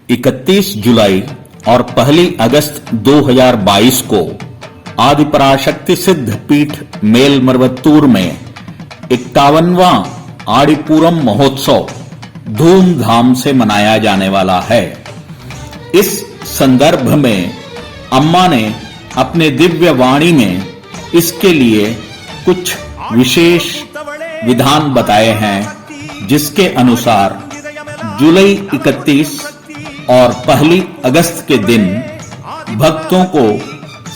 31 जुलाई और 1 अगस्त 2022 को आदिपराशक्ति सिद्ध पीठ मेलमरवत्तूर में 51वां आड़ीपुरम महोत्सव धूमधाम से मनाया जाने वाला है। इस संदर्भ में अम्मा ने अपने दिव्य वाणी में इसके लिए कुछ विशेष विधान बताए हैं, जिसके अनुसार जुलाई 31 और 1 अगस्त के दिन भक्तों को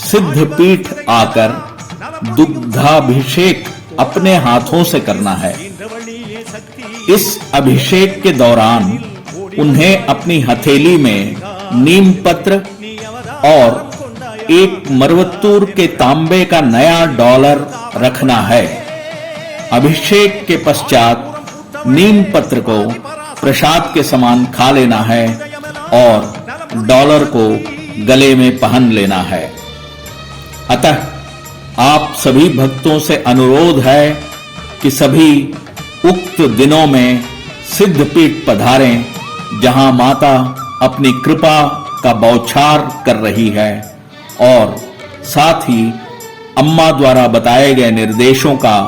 सिद्ध पीठ आकर दुग्धाभिषेक अपने हाथों से करना है। इस अभिषेक के दौरान उन्हें अपनी हथेली में नीम पत्र और एक मरवत्तूर के तांबे का नया डॉलर रखना है। अभिषेक के पश्चात नीम पत्र को प्रसाद के समान खा लेना है और डॉलर को गले में पहन लेना है। अतः आप सभी भक्तों से अनुरोध है कि सभी उक्त दिनों में सिद्ध पीठ पधारें, जहां माता अपनी कृपा का बौछार कर रही है और साथ ही अम्मा द्वारा बताए गए निर्देशों का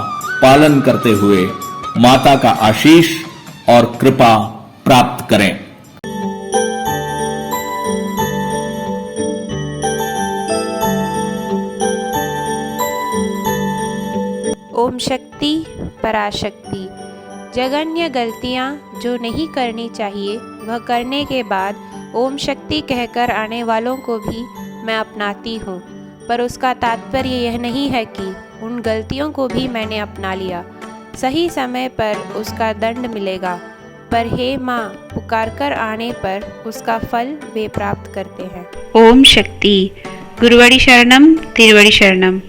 पालन करते हुए माता का आशीष और कृपा प्राप्त करें। ओम शक्ति पराशक्ति। जघन्य गलतियाँ जो नहीं करनी चाहिए वह करने के बाद ओम शक्ति कहकर आने वालों को भी मैं अपनाती हूँ, पर उसका तात्पर्य यह नहीं है कि उन गलतियों को भी मैंने अपना लिया। सही समय पर उसका दंड मिलेगा, पर हे माँ, पुकारकर आने पर उसका फल वे प्राप्त करते हैं। ओम शक्ति। गुरुवाड़ी शरणम तिरुवाड़ी शरणम।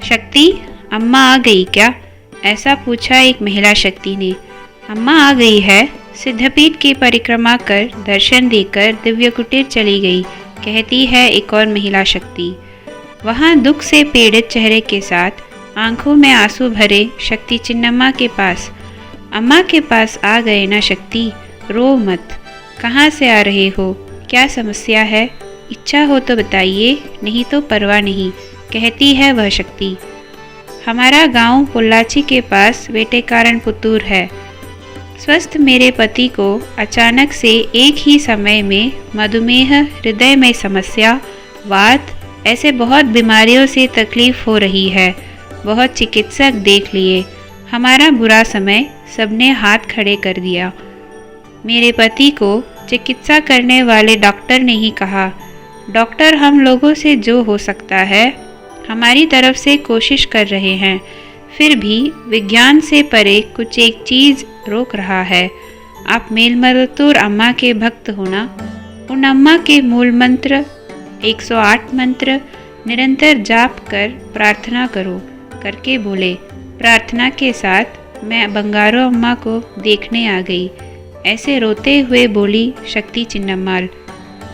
शक्ति, अम्मा आ गई क्या? ऐसा पूछा एक महिला शक्ति ने। अम्मा आ गई है। सिद्धपीठ की परिक्रमा कर दर्शन देकर दिव्य कुटीर चली गई, कहती है एक और महिला शक्ति। वहाँ दुख से पीड़ित चेहरे के साथ आंखों में आंसू भरे शक्ति चिन्नम्मा के पास, अम्मा के पास आ गए ना शक्ति, रो मत। कहाँ से आ रहे हो? क्या समस्या है? इच्छा हो तो बताइए, नहीं तो परवाह नहीं, कहती है वह शक्ति। हमारा गांव पोल्लाची के पास वेटेकारण पुतूर है। स्वस्थ मेरे पति को अचानक से एक ही समय में मधुमेह, हृदय में समस्या, वात, ऐसे बहुत बीमारियों से तकलीफ हो रही है। बहुत चिकित्सक देख लिए, हमारा बुरा समय सबने हाथ खड़े कर दिया। मेरे पति को चिकित्सा करने वाले डॉक्टर ने ही कहा, डॉक्टर हम लोगों से जो हो सकता है हमारी तरफ से कोशिश कर रहे हैं, फिर भी विज्ञान से परे कुछ एक चीज़ रोक रहा है। आप मेलमरवत्तूर अम्मा के भक्त होना, उन अम्मा के मूल मंत्र 108 मंत्र निरंतर जाप कर प्रार्थना करो, करके बोले। प्रार्थना के साथ मैं बंगारो अम्मा को देखने आ गई। ऐसे रोते हुए बोली शक्ति चिन्नम्माल।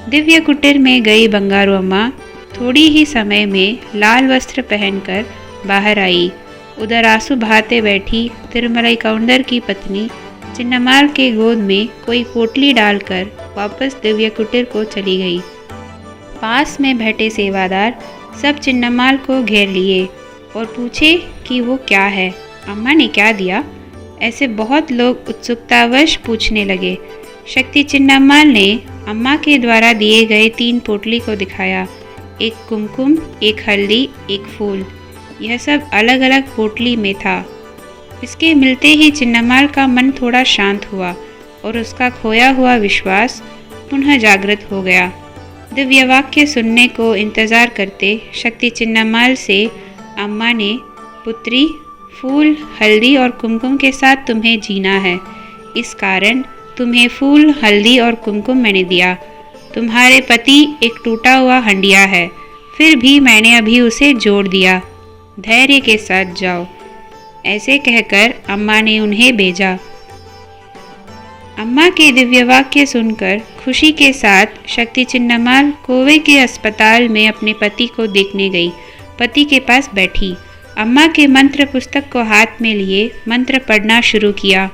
दिव्य कुटीर में गई बंगारो अम्मा थोड़ी ही समय में लाल वस्त्र पहनकर बाहर आई। उधर आंसू बहाते बैठी तिरुमलाई काउंडर की पत्नी चिन्नम्माल के गोद में कोई पोटली डालकर वापस दिव्य कुटीर को चली गई। पास में बैठे सेवादार सब चिन्नम्माल को घेर लिए और पूछे कि वो क्या है, अम्मा ने क्या दिया। ऐसे बहुत लोग उत्सुकतावश पूछने लगे। शक्ति चिन्नम्माल ने अम्मा के द्वारा दिए गए 3 पोटली को दिखाया। एक कुमकुम, एक हल्दी, एक फूल, यह सब अलग अलग पोटली में था। इसके मिलते ही चिन्नम्माल का मन थोड़ा शांत हुआ और उसका खोया हुआ विश्वास पुनः जागृत हो गया। दिव्य वाक्य सुनने को इंतज़ार करते शक्ति चिन्नम्माल से अम्मा ने, पुत्री, फूल, हल्दी और कुमकुम के साथ तुम्हें जीना है, इस कारण तुम्हें फूल, हल्दी और कुमकुम मैंने दिया। तुम्हारे पति एक टूटा हुआ हंडिया है, फिर भी मैंने अभी उसे जोड़ दिया। धैर्य के साथ जाओ। ऐसे कहकर अम्मा ने उन्हें भेजा। अम्मा के दिव्य वाक्य सुनकर खुशी के साथ शक्ति चिन्नम्माल कोवे के अस्पताल में अपने पति को देखने गई। पति के पास बैठी अम्मा के मंत्र पुस्तक को हाथ में लिए मंत्र पढ़ना शुरू किया।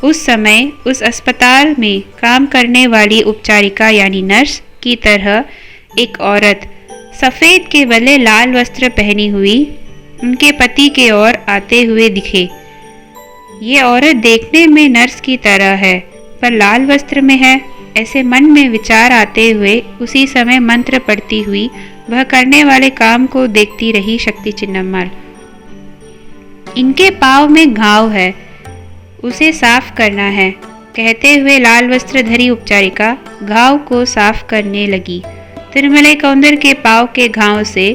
उस समय उस अस्पताल में काम करने वाली उपचारिका यानी नर्स की तरह एक औरत सफ़ेद के बदले लाल वस्त्र पहनी हुई उनके पति के ओर आते हुए दिखे। ये औरत देखने में नर्स की तरह है पर लाल वस्त्र में है, ऐसे मन में विचार आते हुए उसी समय मंत्र पढ़ती हुई वह करने वाले काम को देखती रही शक्ति चिन्नम्माल। इनके पाँव में घाव है, उसे साफ करना है, कहते हुए लाल वस्त्र धरी उपचारिका घाव को साफ करने लगी। तिरुमलई कौंदर के पाँव के घाव से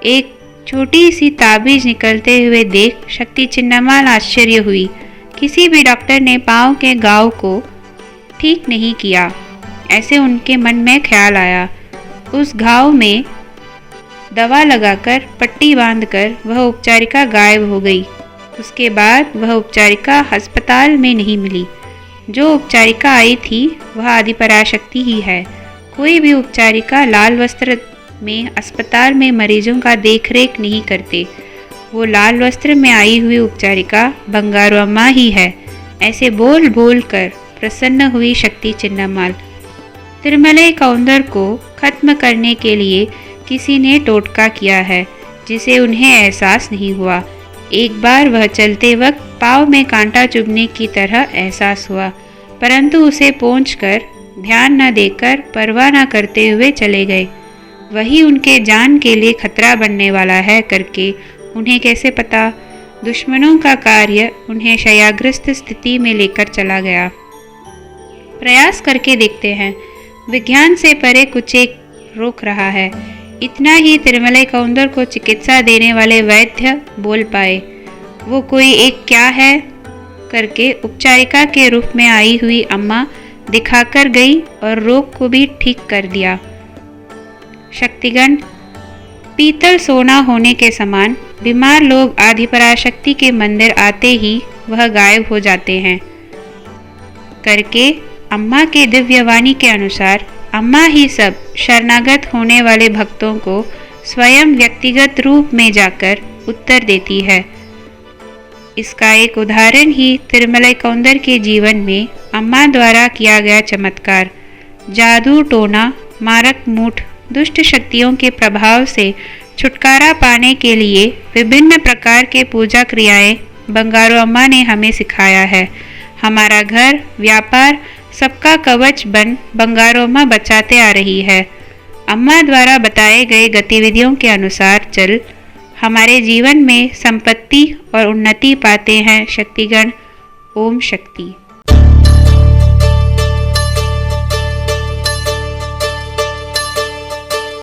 एक छोटी सी ताबीज निकलते हुए देख शक्ति चिन्नम्माल आश्चर्य हुई। किसी भी डॉक्टर ने पाँव के घाव को ठीक नहीं किया, ऐसे उनके मन में ख्याल आया। उस घाव में दवा लगाकर पट्टी बांधकर वह उपचारिका गायब हो गई। उसके बाद वह उपचारिका अस्पताल में नहीं मिली। जो उपचारिका आई थी वह आदिपराशक्ति ही है। कोई भी उपचारिका लाल वस्त्र में अस्पताल में मरीजों का देखरेख नहीं करते। वो लाल वस्त्र में आई हुई उपचारिका बंगारू अम्मा ही है, ऐसे बोल बोल कर प्रसन्न हुई शक्ति चिन्नम्माल। तिरुमलई कौंदर को खत्म करने के लिए किसी ने टोटका किया है जिसे उन्हें एहसास नहीं हुआ। एक बार वह चलते वक्त पाँव में कांटा चुभने की तरह एहसास हुआ, परंतु उसे पोंछकर ध्यान न देकर परवाह न करते हुए चले गए। वही उनके जान के लिए खतरा बनने वाला है करके उन्हें कैसे पता? दुश्मनों का कार्य उन्हें शय्याग्रस्त स्थिति में लेकर चला गया। प्रयास करके देखते हैं, विज्ञान से परे कुछ एक रोक रहा है। इतना ही तिरुमलई कौंदर को चिकित्सा देने वाले वैद्य बोल पाए। वो कोई एक क्या है करके उपचारिका के रूप में आई हुई अम्मा दिखाकर गई और रोग को भी ठीक कर दिया। शक्तिगण, पीतल सोना होने के समान बीमार लोग आदिपराशक्ति के मंदिर आते ही वह गायब हो जाते हैं करके अम्मा के दिव्यवाणी के अनुसार अम्मा ही सब शरणागत होने वाले भक्तों को स्वयं व्यक्तिगत रूप में जाकर उत्तर देती है। इसका एक उदाहरण ही तिरुमलई कौंदर के जीवन में अम्मा द्वारा किया गया चमत्कार। जादू टोना, मारक मूठ, दुष्ट शक्तियों के प्रभाव से छुटकारा पाने के लिए विभिन्न प्रकार के पूजा क्रियाएं बंगारू अम्मा ने हमें सिखाया है। हमारा घर, व्यापार सबका कवच बन बंगारू अम्मा बचाते आ रही है। अम्मा द्वारा बताए गए गतिविधियों के अनुसार चल हमारे जीवन में संपत्ति और उन्नति पाते हैं शक्तिगण। ओम शक्ति।